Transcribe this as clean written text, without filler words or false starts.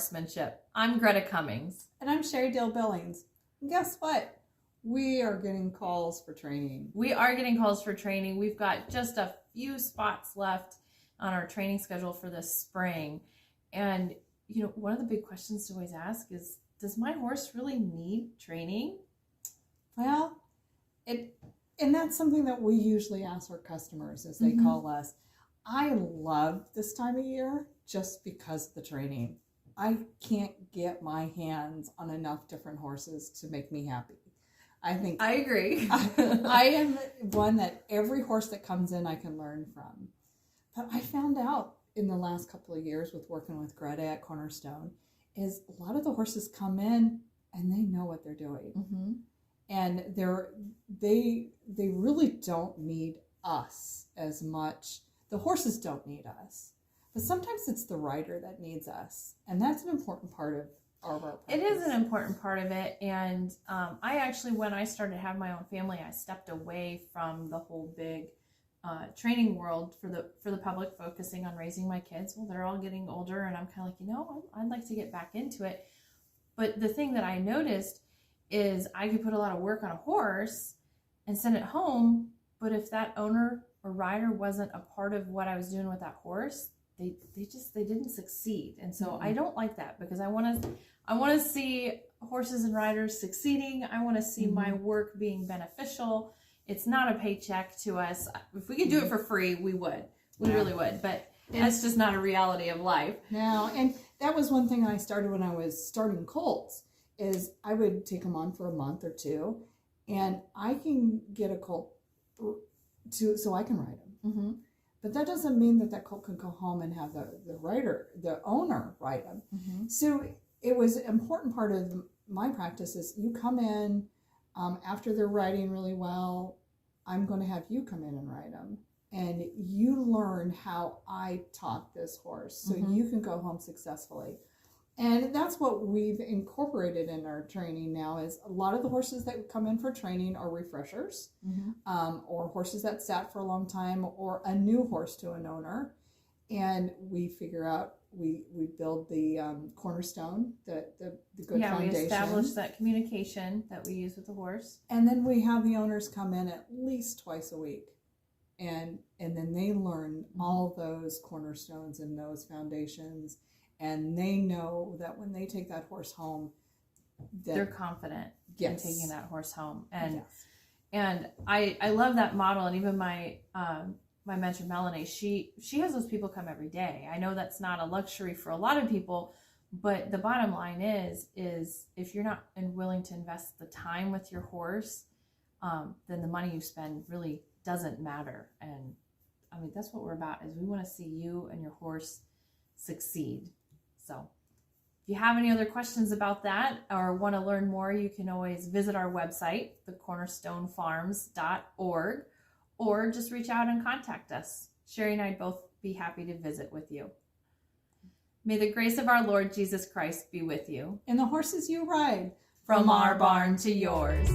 horsemanship. I'm Greta Cummings. And I'm Sheri Billings. And guess what? We are getting calls for training. We are getting calls for training. We've got just a few spots left on our training schedule for this spring. And, you know, one of the big questions to always ask is, does my horse really need training? Well, and that's something that we usually ask our customers as they call us. I love this time of year just because of the training. I can't get my hands on enough different horses to make me happy. I agree. I am one that every horse that comes in I can learn from. But I found out in the last couple of years with working with Greta at Cornerstone is a lot of the horses come in and they know what they're doing. And they really don't need us as much. The horses don't need us. But sometimes it's the rider that needs us. And that's an important part of our practice. It is an important part of it. And I actually, when I started to have my own family, I stepped away from the whole big training world for the public, focusing on raising my kids. Well, they're all getting older, and I'm kind of like, I'd like to get back into it. But the thing that I noticed is I could put a lot of work on a horse and send it home, but if that owner or rider wasn't a part of what I was doing with that horse, they didn't succeed. And so I don't like that, because I want to see horses and riders succeeding. I want to see my work being beneficial. It's not a paycheck to us. If we could do it for free, we would. We really would. But that's just not a reality of life. No, and that was one thing I started when I was starting colts, is I would take them on for a month or two, and I can get a colt so I can ride them. But that doesn't mean that colt can go home and have the owner ride them. So it was an important part of my practice is you come in after they're riding really well, I'm going to have you come in and ride them. And you learn how I taught this horse so you can go home successfully. And that's what we've incorporated in our training now is a lot of the horses that come in for training are refreshers or horses that sat for a long time or a new horse to an owner. And we figure out, we build the cornerstone, the good foundation. We establish that communication that we use with the horse. And then we have the owners come in at least twice a week. And then they learn all those cornerstones and those foundations. And they know that when they take that horse home, they're confident in taking that horse home. And I love that model. And even my mentor Melanie, she has those people come every day. I know that's not a luxury for a lot of people, but the bottom line is if you're not willing to invest the time with your horse, then the money you spend really doesn't matter. And I mean, that's what we're about, is we want to see you and your horse succeed. So if you have any other questions about that or want to learn more, you can always visit our website, thecornerstonefarms.org, or just reach out and contact us. Sheri and I'd both be happy to visit with you. May the grace of our Lord Jesus Christ be with you. And the horses you ride from our barn to yours.